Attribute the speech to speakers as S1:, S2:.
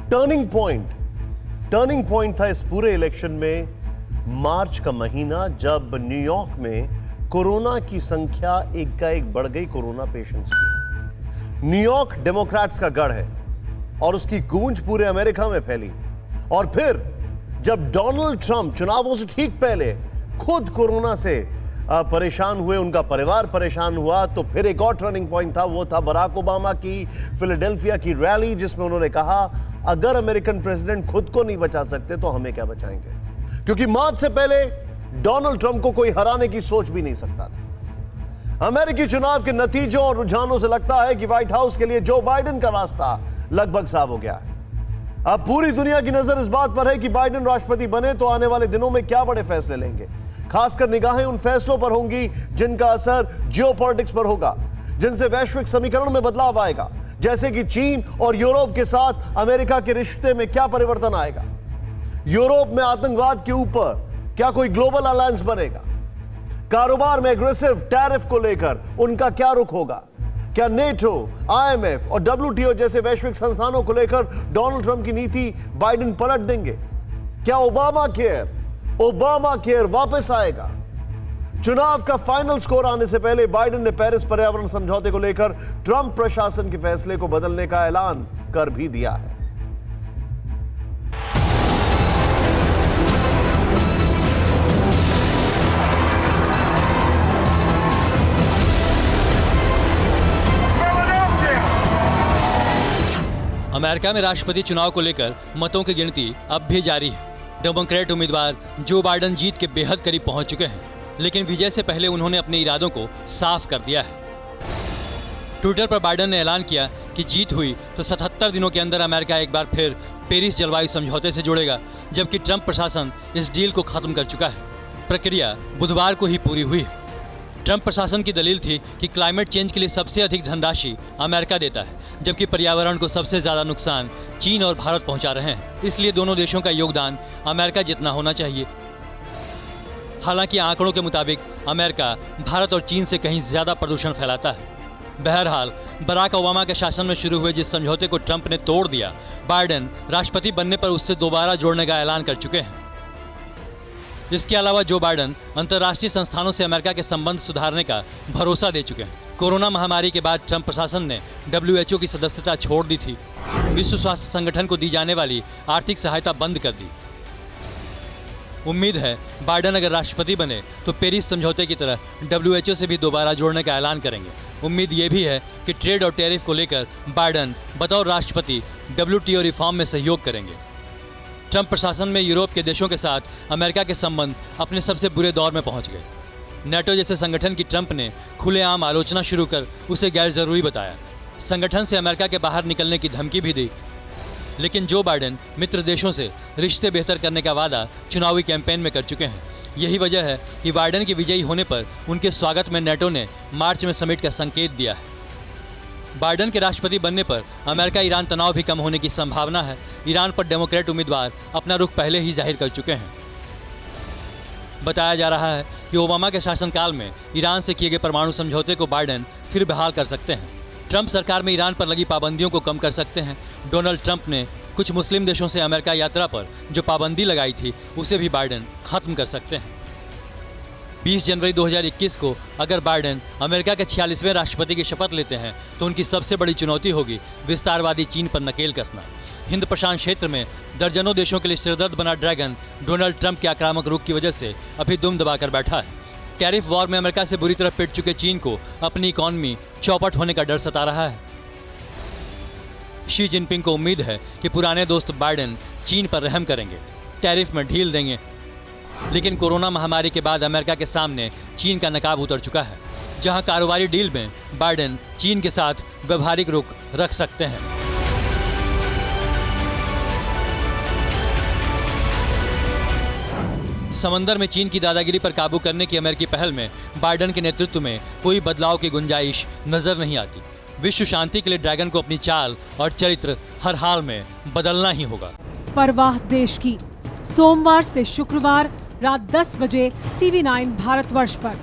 S1: Turning point था इस पूरे इलेक्शन में मार्च का महीना, जब न्यूयॉर्क में कोरोना की संख्या एक का एक बढ़ गई। कोरोना पेशेंट्स की न्यूयॉर्क डेमोक्रेट्स का गढ़ है और उसकी गूंज पूरे अमेरिका में फैली। और फिर जब डोनाल्ड ट्रंप चुनावों से ठीक पहले खुद कोरोना से परेशान हुए, उनका परिवार परेशान हुआ, तो फिर एक और टर्निंग पॉइंट था। वो था बराक ओबामा की फिलाडेल्फिया की रैली, जिसमें उन्होंने कहा अगर अमेरिकन प्रेसिडेंट खुद को नहीं बचा सकते तो हमें क्या बचाएंगे। क्योंकि मार्च से पहले डोनाल्ड ट्रंप को कोई हराने की सोच भी नहीं सकता था। अमेरिकी चुनाव के नतीजों और रुझानों से लगता है कि व्हाइट हाउस के लिए जो बाइडेन का रास्ता लगभग साफ हो गया है। अब पूरी दुनिया की नजर इस बात पर है कि बाइडेन राष्ट्रपति बने तो आने वाले दिनों में क्या बड़े फैसले लेंगे। खासकर निगाहें उन फैसलों पर होंगी जिनका असर जियोपॉलिटिक्स पर होगा, जिनसे वैश्विक समीकरण में बदलाव आएगा, जैसे कि चीन और यूरोप के साथ अमेरिका के रिश्ते में क्या परिवर्तन आएगा। यूरोप में आतंकवाद के ऊपर क्या कोई ग्लोबल अलायंस बनेगा। कारोबार में एग्रेसिव टैरिफ को लेकर उनका क्या रुख होगा। क्या नेटो, आईएमएफ और डब्ल्यूटीओ जैसे वैश्विक संस्थानों को लेकर डोनाल्ड ट्रंप की नीति बाइडेन पलट देंगे। क्या ओबामा केयर वापस आएगा। चुनाव का फाइनल स्कोर आने से पहले बाइडेन ने पेरिस पर्यावरण समझौते को लेकर ट्रंप प्रशासन के फैसले को बदलने का ऐलान कर भी दिया है।
S2: अमेरिका में राष्ट्रपति चुनाव को लेकर मतों की गिनती अब भी जारी है। डेमोक्रेट उम्मीदवार जो बाइडेन जीत के बेहद करीब पहुंच चुके हैं, लेकिन विजय से पहले उन्होंने अपने इरादों को साफ कर दिया है। ट्विटर पर बाइडेन ने ऐलान किया कि जीत हुई तो 77 दिनों के अंदर अमेरिका एक बार फिर पेरिस जलवायु समझौते से जुड़ेगा, जबकि ट्रंप प्रशासन इस डील को खत्म कर चुका है। प्रक्रिया बुधवार को ही पूरी हुई है। ट्रंप प्रशासन की दलील थी कि क्लाइमेट चेंज के लिए सबसे अधिक धनराशि अमेरिका देता है, जबकि पर्यावरण को सबसे ज़्यादा नुकसान चीन और भारत पहुंचा रहे हैं। इसलिए दोनों देशों का योगदान अमेरिका जितना होना चाहिए। हालांकि आंकड़ों के मुताबिक अमेरिका भारत और चीन से कहीं ज़्यादा प्रदूषण फैलाता है। बहरहाल बराक ओबामा के शासन में शुरू हुए जिस समझौते को ट्रंप ने तोड़ दिया, बाइडेन राष्ट्रपति बनने पर उससे दोबारा जोड़ने का ऐलान कर चुके हैं। इसके अलावा जो बाइडेन अंतर्राष्ट्रीय संस्थानों से अमेरिका के संबंध सुधारने का भरोसा दे चुके हैं। कोरोना महामारी के बाद ट्रंप प्रशासन ने WHO की सदस्यता छोड़ दी थी। विश्व स्वास्थ्य संगठन को दी जाने वाली आर्थिक सहायता बंद कर दी। उम्मीद है बाइडेन अगर राष्ट्रपति बने तो पेरिस समझौते की तरह WHO से भी दोबारा जोड़ने का ऐलान करेंगे। उम्मीद ये भी है कि ट्रेड और टैरिफ को लेकर बाइडेन बतौर राष्ट्रपति WTO रिफॉर्म में सहयोग करेंगे। ट्रंप प्रशासन में यूरोप के देशों के साथ अमेरिका के संबंध अपने सबसे बुरे दौर में पहुंच गए। नेटो जैसे संगठन की ट्रंप ने खुलेआम आलोचना शुरू कर उसे गैर जरूरी बताया। संगठन से अमेरिका के बाहर निकलने की धमकी भी दी। लेकिन जो बाइडेन मित्र देशों से रिश्ते बेहतर करने का वादा चुनावी कैंपेन में कर चुके हैं। यही वजह है कि बाइडेन के विजयी होने पर उनके स्वागत में नेटो ने मार्च में समिट का संकेत दिया है। बाइडेन के राष्ट्रपति बनने पर अमेरिका ईरान तनाव भी कम होने की संभावना है। ईरान पर डेमोक्रेट उम्मीदवार अपना रुख पहले ही जाहिर कर चुके हैं। बताया जा रहा है कि ओबामा के शासनकाल में ईरान से किए गए परमाणु समझौते को बाइडेन फिर बहाल कर सकते हैं। ट्रंप सरकार में ईरान पर लगी पाबंदियों को कम कर सकते हैं। डोनाल्ड ट्रंप ने कुछ मुस्लिम देशों से अमेरिका यात्रा पर जो पाबंदी लगाई थी, उसे भी बाइडेन खत्म कर सकते हैं। 20 जनवरी 2021 को अगर बाइडेन अमेरिका के 46वें राष्ट्रपति की शपथ लेते हैं तो उनकी सबसे बड़ी चुनौती होगी विस्तारवादी चीन पर नकेल कसना। हिंद प्रशांत क्षेत्र में दर्जनों देशों के लिए सिरदर्द बना ड्रैगन डोनाल्ड ट्रंप के आक्रामक रुख की वजह से अभी दुम दबाकर बैठा है। टैरिफ वॉर में अमेरिका से बुरी तरह पिट चुके चीन को अपनी इकॉनमी चौपट होने का डर सता रहा है। शी जिनपिंग को उम्मीद है कि पुराने दोस्त बाइडेन चीन पर रहम करेंगे, टैरिफ में ढील देंगे। लेकिन कोरोना महामारी के बाद अमेरिका के सामने चीन का नकाब उतर चुका है, जहां कारोबारी डील में बाइडेन चीन के साथ व्यवहारिक रुख रख सकते हैं। समंदर में चीन की दादागिरी पर काबू करने की अमेरिकी पहल में बाइडेन के नेतृत्व में कोई बदलाव की गुंजाइश नजर नहीं आती। विश्व शांति के लिए ड्रैगन को अपनी चाल और चरित्र हर हाल में बदलना ही होगा।
S3: परवाह देश की, सोमवार से शुक्रवार रात 10 बजे TV9 भारतवर्ष पर।